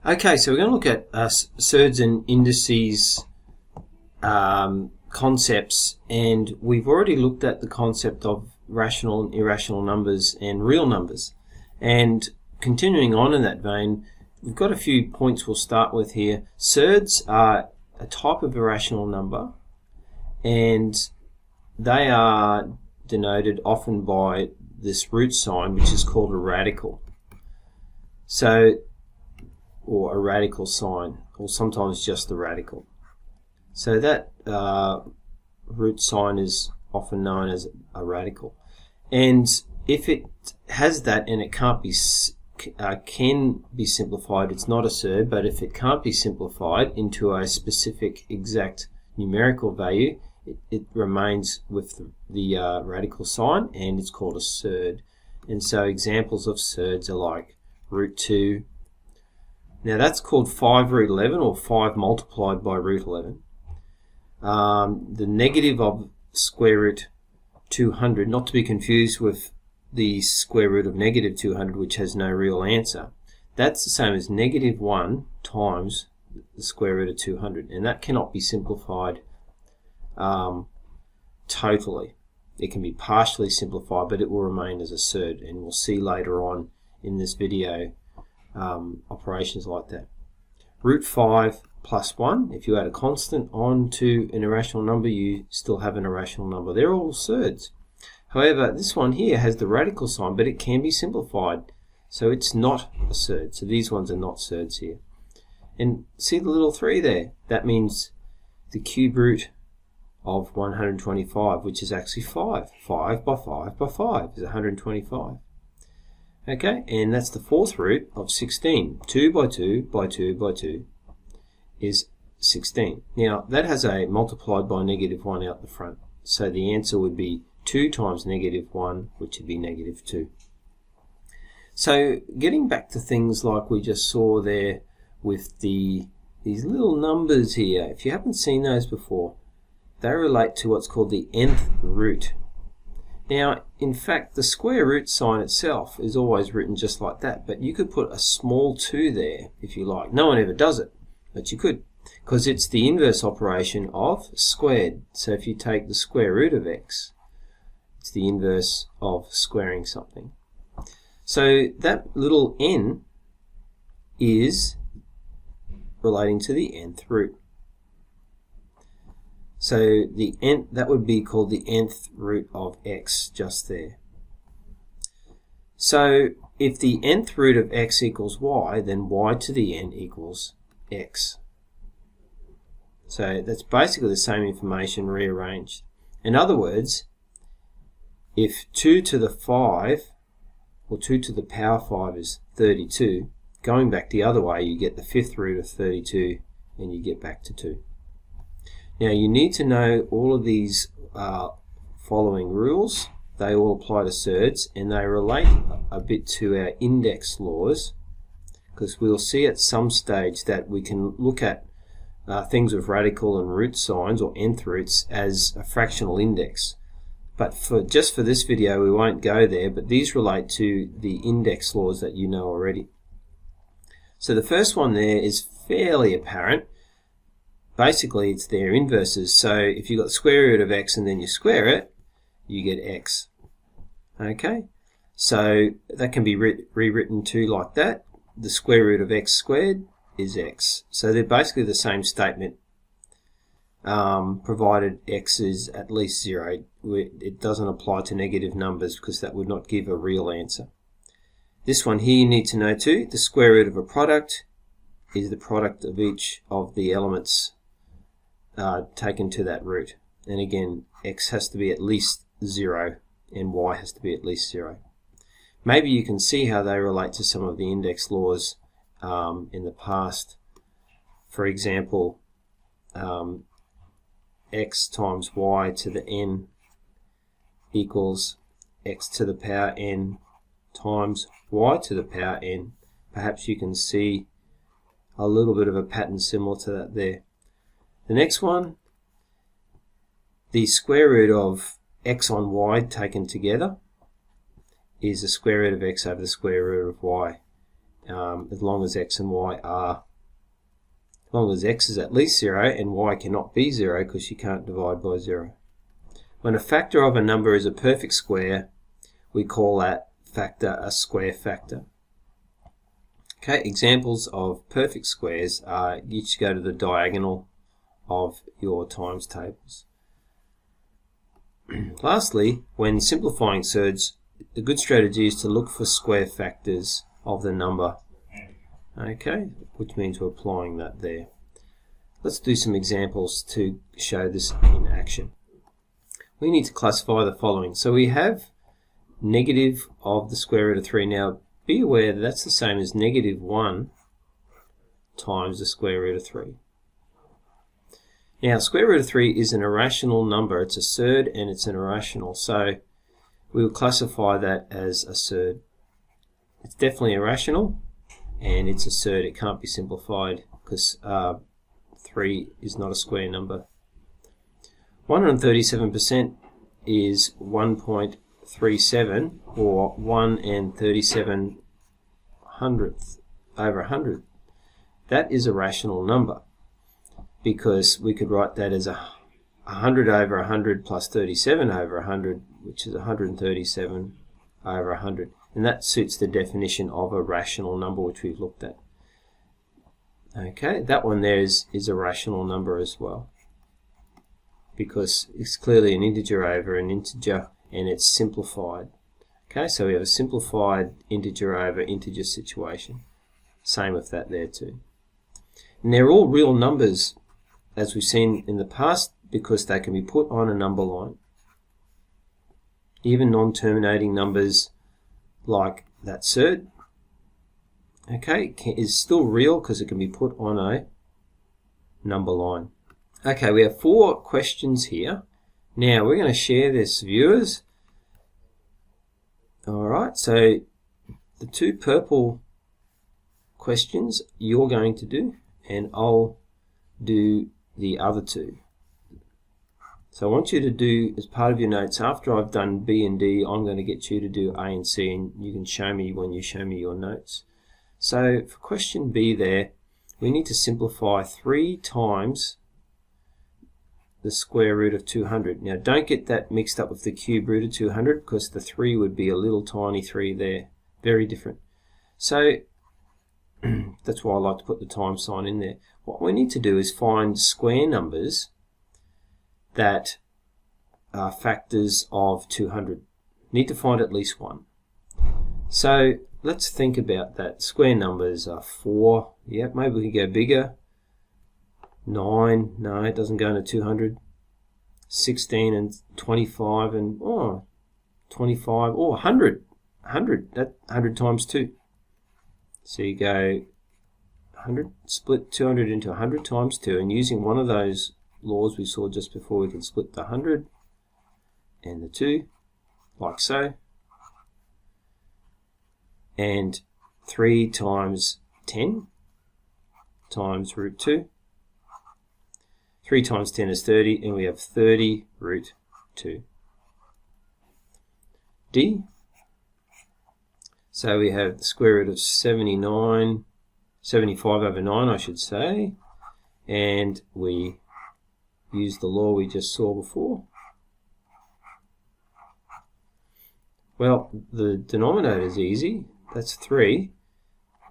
Okay, so we're going to look at surds and indices concepts, and we've already looked at the concept of rational and irrational numbers and real numbers. And continuing on in that vein, we've got a few points we'll start with here. Surds are a type of irrational number, and they are denoted often by this root sign, which is called a radical. So, or a radical sign, or sometimes just the radical. So that root sign is often known as a radical. And if it has that and it can be simplified, it's not a surd, but if it can't be simplified into a specific exact numerical value, it remains with the radical sign, and it's called a surd. And so examples of surds are like root 2. Now that's called 5 root 11, or 5 multiplied by root 11. The negative of square root 200, not to be confused with the square root of negative 200, which has no real answer. That's the same as negative 1 times the square root of 200, and that cannot be simplified totally. It can be partially simplified, but it will remain as a surd, and we'll see later on in this video operations like that. Root 5 plus 1, if you add a constant on to an irrational number, you still have an irrational number. They're all surds. However, this one here has the radical sign, but it can be simplified, so it's not a surd. So these ones are not surds here. And see the little 3 there? That means the cube root of 125, which is actually 5. 5 by 5 by 5 is 125. Okay, and that's the fourth root of 16. 2 by 2 by 2 by 2 is 16. Now, that has a multiplied by negative 1 out the front. So the answer would be 2 times negative 1, which would be negative 2. So getting back to things like we just saw there with these little numbers here, if you haven't seen those before, they relate to what's called the nth root. Now, in fact, the square root sign itself is always written just like that, but you could put a small 2 there if you like. No one ever does it, but you could, because it's the inverse operation of squared. So if you take the square root of x, it's the inverse of squaring something. So that little n is relating to the nth root. So the nth, that would be called the nth root of x just there. So if the nth root of x equals y, then y to the n equals x. So that's basically the same information rearranged. In other words, if 2 to the 5, or 2 to the power 5 is 32, going back the other way, you get the fifth root of 32, and you get back to 2. Now you need to know all of these following rules. They all apply to surds, and they relate a bit to our index laws, because we'll see at some stage that we can look at things with radical and root signs, or nth roots, as a fractional index. But just for this video we won't go there, but these relate to the index laws that you know already. So the first one there is fairly apparent. Basically it's their inverses. So if you've got the square root of x and then you square it, you get x. Okay, so that can be rewritten too like that. The square root of x squared is x. So they're basically the same statement, provided x is at least 0. It doesn't apply to negative numbers because that would not give a real answer. This one here you need to know too. The square root of a product is the product of each of the elements taken to that root. And again, x has to be at least 0 and y has to be at least 0. Maybe you can see how they relate to some of the index laws in the past. For example, x times y to the n equals x to the power n times y to the power n. Perhaps you can see a little bit of a pattern similar to that there. The next one, the square root of x on y taken together is the square root of x over the square root of y. as long as x and y are, as long as x is at least 0 and y cannot be 0 because you can't divide by 0. When a factor of a number is a perfect square, we call that factor a square factor. Okay, examples of perfect squares are, you just go to the diagonal of your times tables. Lastly, when simplifying surds, the good strategy is to look for square factors of the number. Okay, which means we're applying that there. Let's do some examples to show this in action. We need to classify the following. So we have negative of the square root of 3. Now be aware that that's the same as negative 1 times the square root of 3. Now square root of 3 is an irrational number. It's a surd and it's an irrational. So we will classify that as a surd. It's definitely irrational and it's a surd. It can't be simplified because 3 is not a square number. 137% is 1.37 or 1 and 37 hundredths over 100. That is a rational number because we could write that as 100 over 100 plus 37 over 100, which is 137 over 100. And that suits the definition of a rational number which we've looked at. Okay, that one there is a rational number as well, because it's clearly an integer over an integer and it's simplified. Okay, so we have a simplified integer over integer situation. Same with that there too. And they're all real numbers, as we've seen in the past, because they can be put on a number line. Even non-terminating numbers like that surd, okay, is still real because it can be put on a number line. Okay, we have 4 questions here. Now we're going to share this, viewers. Alright, so the 2 purple questions you're going to do, and I'll do the other 2. So I want you to do, as part of your notes, after I've done B and D, I'm going to get you to do A and C, and you can show me when you show me your notes. So for question B there, we need to simplify 3 times the square root of 200. Now don't get that mixed up with the cube root of 200, because the 3 would be a little tiny 3 there. Very different. So that's why I like to put the times sign in there. What we need to do is find square numbers that are factors of 200. Need to find at least one. So let's think about that. Square numbers are 4. Yep, maybe we can go bigger. 9, no, it doesn't go into 200. 16 and 25 and 25, 100. 100, that 100 times 2. So you go 100, split 200 into 100 times 2, and using one of those laws we saw just before, we can split the 100 and the 2, like so. And 3 times 10 times root 2. 3 times 10 is 30, and we have 30 root 2. D. So we have the square root of 75 over 9, I should say, and we use the law we just saw before. Well, the denominator is easy. That's 3.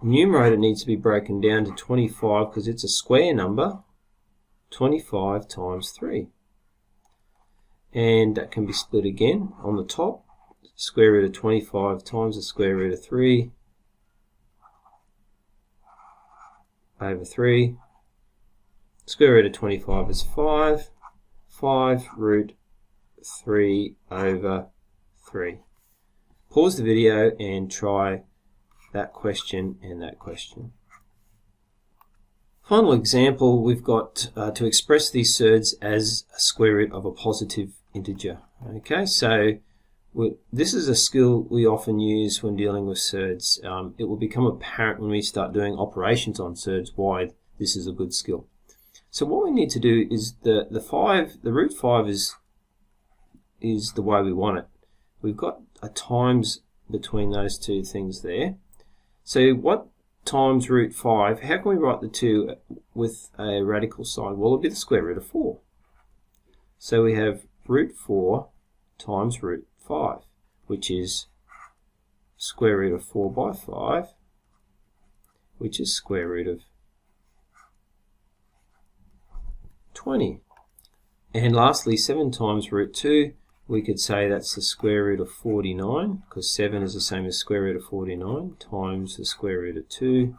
Numerator needs to be broken down to 25 because it's a square number. 25 times 3. And that can be split again on the top. Square root of 25 times the square root of 3 over 3. Square root of 25 is 5. 5 root 3 over 3. Pause the video and try that question and that question. Final example, we've got to express these surds as a square root of a positive integer. Okay, so this is a skill we often use when dealing with surds. It will become apparent when we start doing operations on surds why this is a good skill. So what we need to do is the root 5 is the way we want it. We've got a times between those two things there. So what times root 5, how can we write the 2 with a radical sign? Well, it'll be the square root of 4. So we have root 4 times root 5, which is square root of 4 by 5, which is square root of 20. And lastly, 7 times root 2, we could say that's the square root of 49, because 7 is the same as square root of 49, times the square root of 2,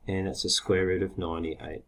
and that's the square root of 98.